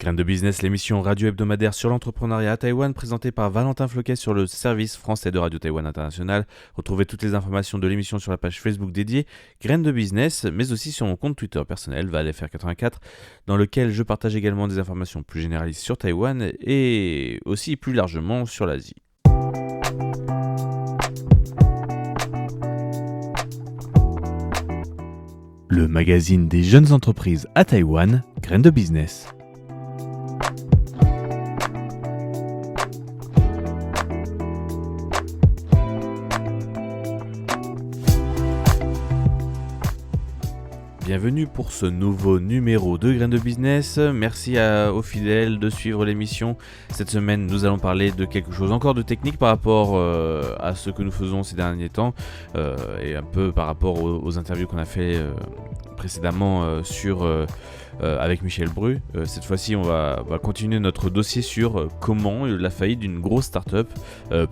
Graines de business, l'émission radio hebdomadaire sur l'entrepreneuriat à Taïwan, présentée par Valentin Floquet sur le service français de Radio Taïwan International. Retrouvez toutes les informations de l'émission sur la page Facebook dédiée Graines de business, mais aussi sur mon compte Twitter personnel ValFR84, dans lequel je partage également des informations plus généralistes sur Taïwan et aussi plus largement sur l'Asie. Le magazine des jeunes entreprises à Taïwan, Graines de business. Bienvenue pour ce nouveau numéro de Graines de Business. Merci aux fidèles de suivre l'émission. Cette semaine, nous allons parler de quelque chose encore de technique par rapport à ce que nous faisons ces derniers temps et un peu par rapport aux interviews qu'on a fait précédemment avec Michel Bru. Cette fois-ci, on va continuer notre dossier sur comment la faillite d'une grosse start-up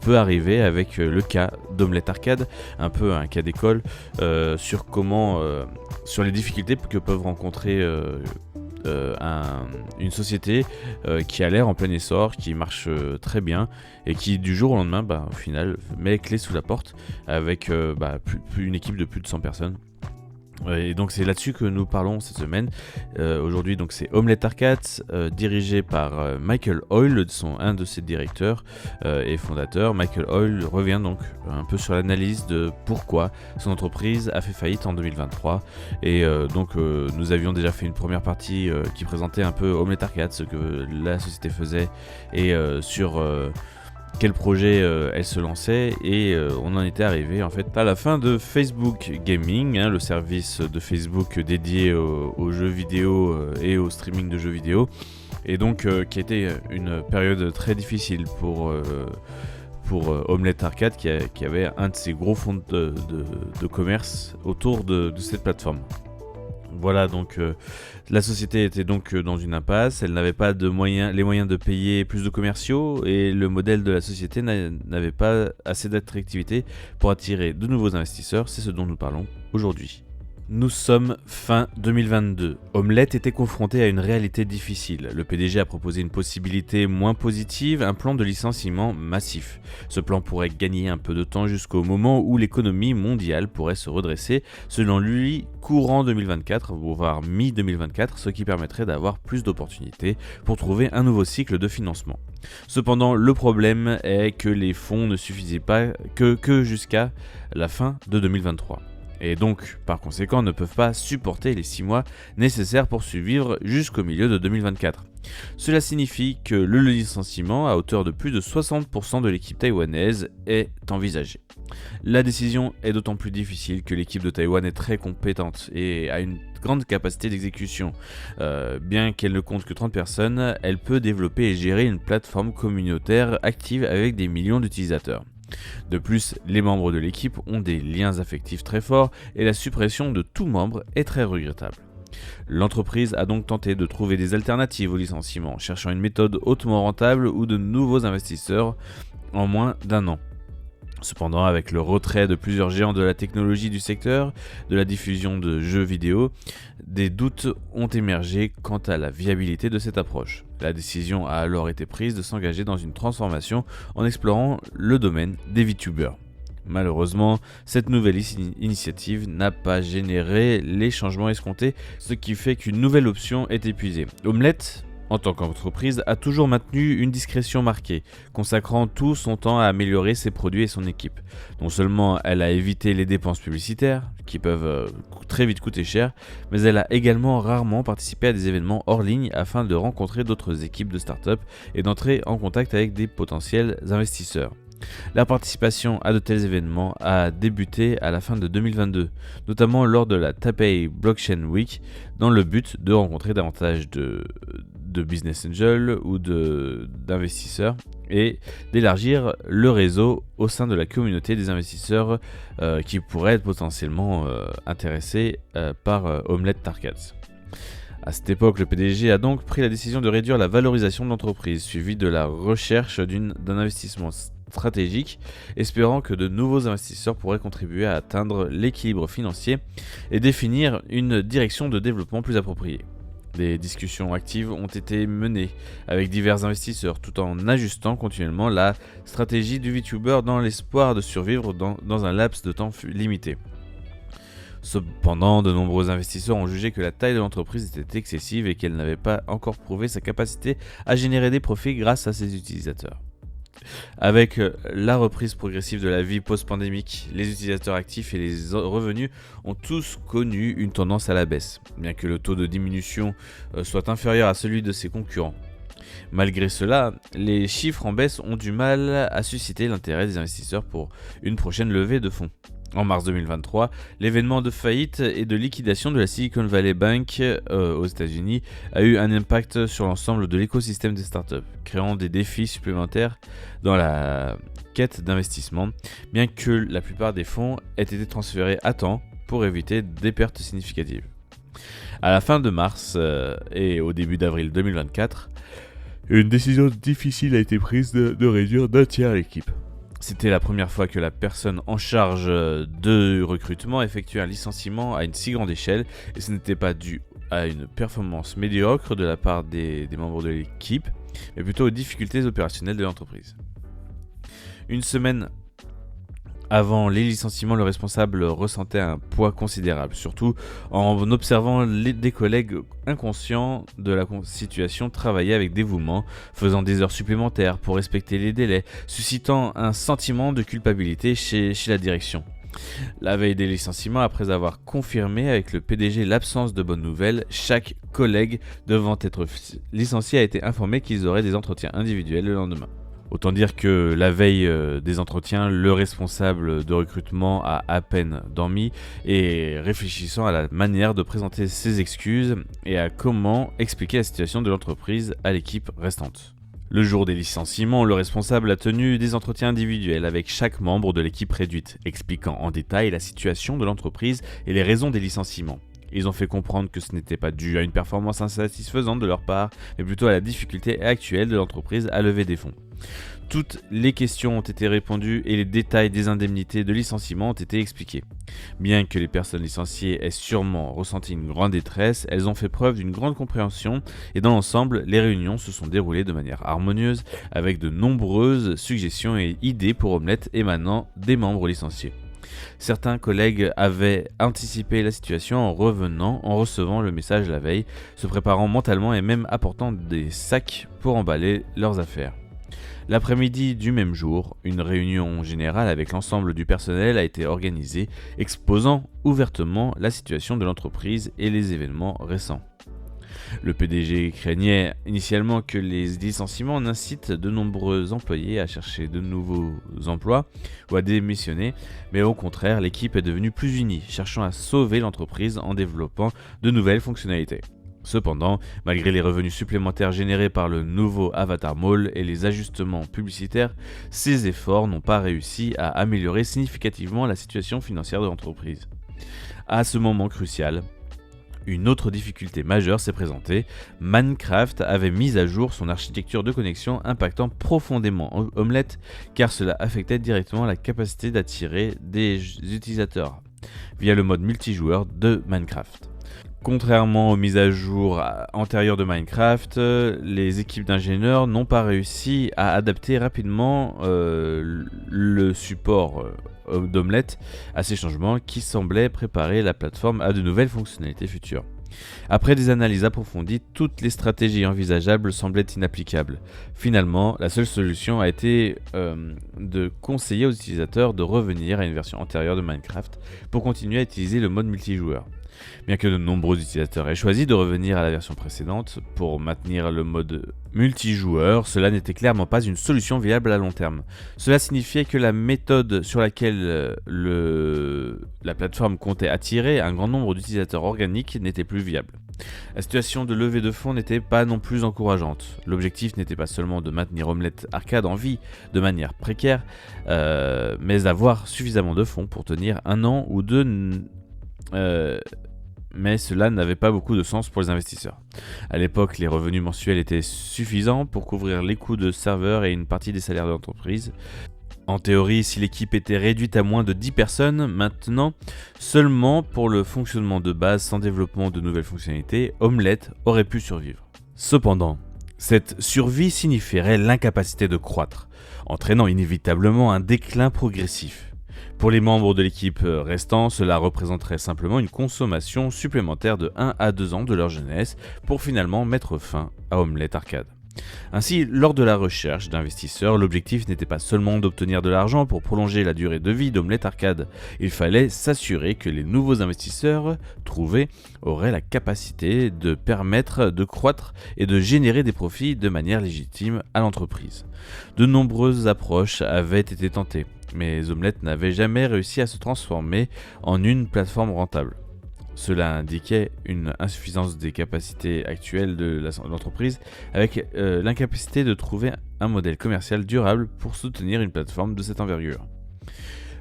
peut arriver avec le cas d'Omelette Arcade, un peu un cas d'école, sur comment, sur les difficultés que peuvent rencontrer une société qui a l'air en plein essor, qui marche très bien et qui du jour au lendemain, au final, met les clés sous la porte avec une équipe de plus de 100 personnes. Et donc c'est là-dessus que nous parlons cette semaine. Aujourd'hui donc c'est Omelette Arcade, dirigé par Michael Hoyle, un de ses directeurs et fondateurs. Michael Hoyle revient donc un peu sur l'analyse de pourquoi son entreprise a fait faillite en 2023. Et nous avions déjà fait une première partie qui présentait un peu Omelette Arcade, ce que la société faisait et sur quel projet elle se lançait, et on en était arrivé en fait à la fin de Facebook Gaming, le service de Facebook dédié aux jeux vidéo et au streaming de jeux vidéo, et donc qui a été une période très difficile pour Omelette Arcade qui avait un de ses gros fonds de commerce autour de cette plateforme. Voilà, donc la société était donc dans une impasse, elle n'avait pas les moyens de payer plus de commerciaux, et le modèle de la société n'avait pas assez d'attractivité pour attirer de nouveaux investisseurs. C'est ce dont nous parlons aujourd'hui. Nous sommes fin 2022. Omelette était confronté à une réalité difficile. Le PDG a proposé une possibilité moins positive, un plan de licenciement massif. Ce plan pourrait gagner un peu de temps jusqu'au moment où l'économie mondiale pourrait se redresser, selon lui, courant 2024, voire mi-2024, ce qui permettrait d'avoir plus d'opportunités pour trouver un nouveau cycle de financement. Cependant, le problème est que les fonds ne suffisaient pas que jusqu'à la fin de 2023. Et donc, par conséquent, ne peuvent pas supporter les 6 mois nécessaires pour survivre jusqu'au milieu de 2024. Cela signifie que le licenciement à hauteur de plus de 60% de l'équipe taïwanaise est envisagé. La décision est d'autant plus difficile que l'équipe de Taïwan est très compétente et a une grande capacité d'exécution. Bien qu'elle ne compte que 30 personnes, elle peut développer et gérer une plateforme communautaire active avec des millions d'utilisateurs. De plus, les membres de l'équipe ont des liens affectifs très forts et la suppression de tout membre est très regrettable. L'entreprise a donc tenté de trouver des alternatives au licenciement, cherchant une méthode hautement rentable ou de nouveaux investisseurs en moins d'un an. Cependant, avec le retrait de plusieurs géants de la technologie du secteur, de la diffusion de jeux vidéo, des doutes ont émergé quant à la viabilité de cette approche. La décision a alors été prise de s'engager dans une transformation en explorant le domaine des VTubers. Malheureusement, cette nouvelle initiative n'a pas généré les changements escomptés, ce qui fait qu'une nouvelle option est épuisée. Omelette, en tant qu'entreprise, a toujours maintenu une discrétion marquée, consacrant tout son temps à améliorer ses produits et son équipe. Non seulement elle a évité les dépenses publicitaires, qui peuvent très vite coûter cher, mais elle a également rarement participé à des événements hors ligne afin de rencontrer d'autres équipes de start-up et d'entrer en contact avec des potentiels investisseurs. La participation à de tels événements a débuté à la fin de 2022, notamment lors de la Taipei Blockchain Week, dans le but de rencontrer davantage de business angels ou d'investisseurs et d'élargir le réseau au sein de la communauté des investisseurs qui pourraient être potentiellement intéressés par Omelette Arcade. À cette époque, le PDG a donc pris la décision de réduire la valorisation de l'entreprise, suivie de la recherche d'un investissement stratégique, espérant que de nouveaux investisseurs pourraient contribuer à atteindre l'équilibre financier et définir une direction de développement plus appropriée. Des discussions actives ont été menées avec divers investisseurs tout en ajustant continuellement la stratégie du VTuber dans l'espoir de survivre dans un laps de temps limité. Cependant, de nombreux investisseurs ont jugé que la taille de l'entreprise était excessive et qu'elle n'avait pas encore prouvé sa capacité à générer des profits grâce à ses utilisateurs. Avec la reprise progressive de la vie post-pandémique, les utilisateurs actifs et les revenus ont tous connu une tendance à la baisse, bien que le taux de diminution soit inférieur à celui de ses concurrents. Malgré cela, les chiffres en baisse ont du mal à susciter l'intérêt des investisseurs pour une prochaine levée de fonds. En mars 2023, l'événement de faillite et de liquidation de la Silicon Valley Bank aux États-Unis a eu un impact sur l'ensemble de l'écosystème des startups, créant des défis supplémentaires dans la quête d'investissement, bien que la plupart des fonds aient été transférés à temps pour éviter des pertes significatives. À la fin de mars et au début d'avril 2024, une décision difficile a été prise de réduire d'un tiers l'équipe. C'était la première fois que la personne en charge de recrutement effectuait un licenciement à une si grande échelle et ce n'était pas dû à une performance médiocre de la part des membres de l'équipe, mais plutôt aux difficultés opérationnelles de l'entreprise. Une semaine avant les licenciements, le responsable ressentait un poids considérable, surtout en observant des collègues inconscients de la situation travailler avec dévouement, faisant des heures supplémentaires pour respecter les délais, suscitant un sentiment de culpabilité chez la direction. La veille des licenciements, après avoir confirmé avec le PDG l'absence de bonnes nouvelles, chaque collègue devant être licencié a été informé qu'ils auraient des entretiens individuels le lendemain. Autant dire que la veille des entretiens, le responsable de recrutement a à peine dormi et réfléchissant à la manière de présenter ses excuses et à comment expliquer la situation de l'entreprise à l'équipe restante. Le jour des licenciements, le responsable a tenu des entretiens individuels avec chaque membre de l'équipe réduite, expliquant en détail la situation de l'entreprise et les raisons des licenciements. Ils ont fait comprendre que ce n'était pas dû à une performance insatisfaisante de leur part, mais plutôt à la difficulté actuelle de l'entreprise à lever des fonds. Toutes les questions ont été répondues et les détails des indemnités de licenciement ont été expliqués. Bien que les personnes licenciées aient sûrement ressenti une grande détresse, elles ont fait preuve d'une grande compréhension et dans l'ensemble, les réunions se sont déroulées de manière harmonieuse avec de nombreuses suggestions et idées pour Omelette émanant des membres licenciés. Certains collègues avaient anticipé la situation en recevant le message la veille, se préparant mentalement et même apportant des sacs pour emballer leurs affaires. L'après-midi du même jour, une réunion générale avec l'ensemble du personnel a été organisée, exposant ouvertement la situation de l'entreprise et les événements récents. Le PDG craignait initialement que les licenciements n'incitent de nombreux employés à chercher de nouveaux emplois ou à démissionner, mais au contraire, l'équipe est devenue plus unie, cherchant à sauver l'entreprise en développant de nouvelles fonctionnalités. Cependant, malgré les revenus supplémentaires générés par le nouveau Avatar Mall et les ajustements publicitaires, ces efforts n'ont pas réussi à améliorer significativement la situation financière de l'entreprise. À ce moment crucial, une autre difficulté majeure s'est présentée. Minecraft avait mis à jour son architecture de connexion impactant profondément Omelette car cela affectait directement la capacité d'attirer des utilisateurs via le mode multijoueur de Minecraft. Contrairement aux mises à jour antérieures de Minecraft, les équipes d'ingénieurs n'ont pas réussi à adapter rapidement le support d'Omelette à ces changements qui semblaient préparer la plateforme à de nouvelles fonctionnalités futures. Après des analyses approfondies, toutes les stratégies envisageables semblaient inapplicables. Finalement, la seule solution a été de conseiller aux utilisateurs de revenir à une version antérieure de Minecraft pour continuer à utiliser le mode multijoueur. Bien que de nombreux utilisateurs aient choisi de revenir à la version précédente pour maintenir le mode multijoueur, cela n'était clairement pas une solution viable à long terme. Cela signifiait que la méthode sur laquelle la plateforme comptait attirer un grand nombre d'utilisateurs organiques n'était plus viable. La situation de levée de fonds n'était pas non plus encourageante. L'objectif n'était pas seulement de maintenir Omelette Arcade en vie de manière précaire, mais d'avoir suffisamment de fonds pour tenir un an ou deux. Mais cela n'avait pas beaucoup de sens pour les investisseurs. À l'époque, les revenus mensuels étaient suffisants pour couvrir les coûts de serveurs et une partie des salaires de l'entreprise. En théorie, si l'équipe était réduite à moins de 10 personnes, maintenant, seulement pour le fonctionnement de base sans développement de nouvelles fonctionnalités, Omelette aurait pu survivre. Cependant, cette survie signifierait l'incapacité de croître, entraînant inévitablement un déclin progressif. Pour les membres de l'équipe restants, cela représenterait simplement une consommation supplémentaire de 1 à 2 ans de leur jeunesse pour finalement mettre fin à Omelette Arcade. Ainsi, lors de la recherche d'investisseurs, l'objectif n'était pas seulement d'obtenir de l'argent pour prolonger la durée de vie d'Omelette Arcade, il fallait s'assurer que les nouveaux investisseurs trouvés auraient la capacité de permettre de croître et de générer des profits de manière légitime à l'entreprise. De nombreuses approches avaient été tentées, mais Omelette n'avait jamais réussi à se transformer en une plateforme rentable. Cela indiquait une insuffisance des capacités actuelles de l'entreprise avec l'incapacité de trouver un modèle commercial durable pour soutenir une plateforme de cette envergure.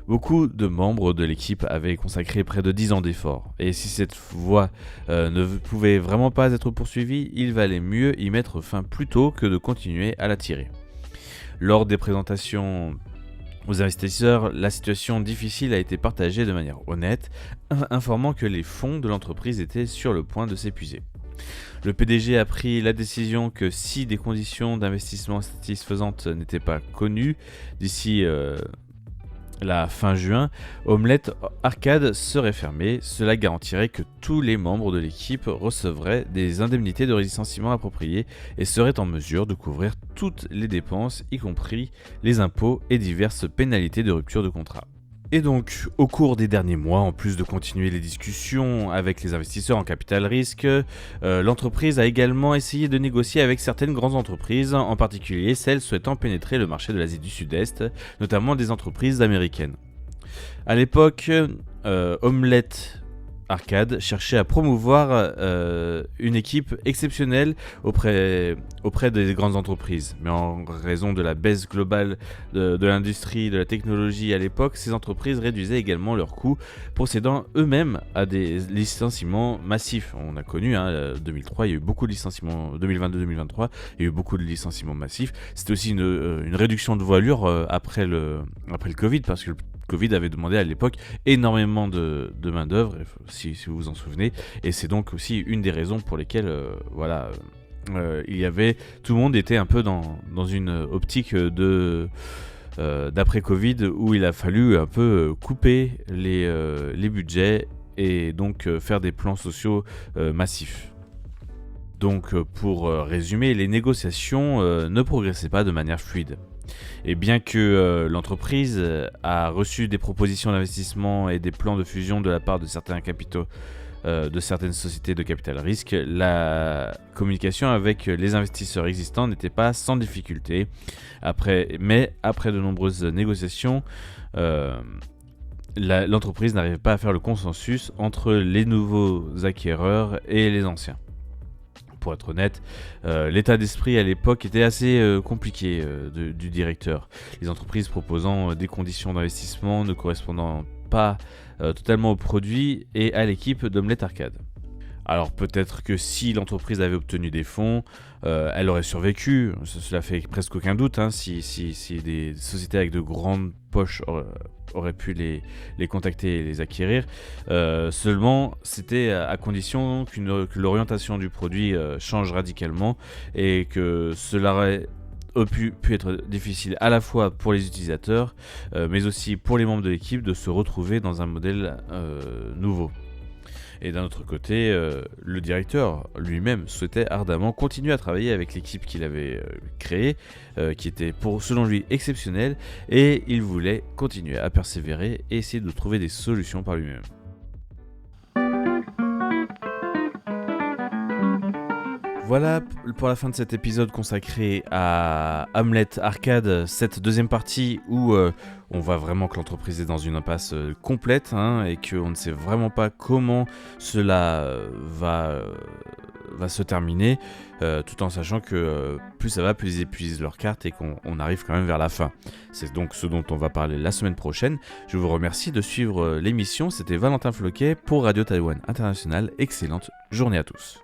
Beaucoup de membres de l'équipe avaient consacré près de 10 ans d'efforts, et si cette voie ne pouvait vraiment pas être poursuivie, il valait mieux y mettre fin plus tôt que de continuer à la tirer. Lors des présentations aux investisseurs, la situation difficile a été partagée de manière honnête, informant que les fonds de l'entreprise étaient sur le point de s'épuiser. Le PDG a pris la décision que si des conditions d'investissement satisfaisantes n'étaient pas connues d'ici la fin juin, Omelette Arcade serait fermée. Cela garantirait que tous les membres de l'équipe recevraient des indemnités de licenciement appropriées et seraient en mesure de couvrir toutes les dépenses, y compris les impôts et diverses pénalités de rupture de contrat. Et donc, au cours des derniers mois, en plus de continuer les discussions avec les investisseurs en capital risque, l'entreprise a également essayé de négocier avec certaines grandes entreprises, en particulier celles souhaitant pénétrer le marché de l'Asie du Sud-Est, notamment des entreprises américaines. À l'époque, Omelette Arcade cherchait à promouvoir une équipe exceptionnelle auprès des grandes entreprises. Mais en raison de la baisse globale de l'industrie, de la technologie à l'époque, ces entreprises réduisaient également leurs coûts, procédant eux-mêmes à des licenciements massifs. On a connu, 2003, il y a eu beaucoup de licenciements, 2022-2023, il y a eu beaucoup de licenciements massifs. C'était aussi une réduction de voilure après le Covid, parce que le Covid avait demandé à l'époque énormément de main-d'œuvre, si vous vous en souvenez, et c'est donc aussi une des raisons pour lesquelles il y avait, tout le monde était un peu dans une optique d'après Covid où il a fallu un peu couper les budgets et donc faire des plans sociaux massifs. Donc pour résumer, les négociations ne progressaient pas de manière fluide. Et bien que l'entreprise a reçu des propositions d'investissement et des plans de fusion de la part de certains capitaux de certaines sociétés de capital risque, la communication avec les investisseurs existants n'était pas sans difficulté. Mais après de nombreuses négociations, l'entreprise n'arrivait pas à faire le consensus entre les nouveaux acquéreurs et les anciens. Pour être honnête, l'état d'esprit à l'époque était assez compliqué du directeur. Les entreprises proposant des conditions d'investissement ne correspondant pas totalement au produit et à l'équipe d'Omelette Arcade. Alors peut-être que si l'entreprise avait obtenu des fonds, elle aurait survécu, cela fait presque aucun doute, si des sociétés avec de grandes poches auraient pu les contacter et les acquérir. Seulement, c'était à condition que l'orientation du produit change radicalement et que cela aurait pu être difficile à la fois pour les utilisateurs, mais aussi pour les membres de l'équipe de se retrouver dans un modèle nouveau. Et d'un autre côté, le directeur lui-même souhaitait ardemment continuer à travailler avec l'équipe qu'il avait créée, qui était selon lui exceptionnelle, et il voulait continuer à persévérer et essayer de trouver des solutions par lui-même. Voilà pour la fin de cet épisode consacré à Omelette Arcade, cette deuxième partie où on voit vraiment que l'entreprise est dans une impasse complète et qu'on ne sait vraiment pas comment cela va se terminer, tout en sachant que plus ça va, plus ils épuisent leurs cartes et qu'on arrive quand même vers la fin. C'est donc ce dont on va parler la semaine prochaine. Je vous remercie de suivre l'émission, c'était Valentin Floquet pour Radio Taïwan International. Excellente journée à tous.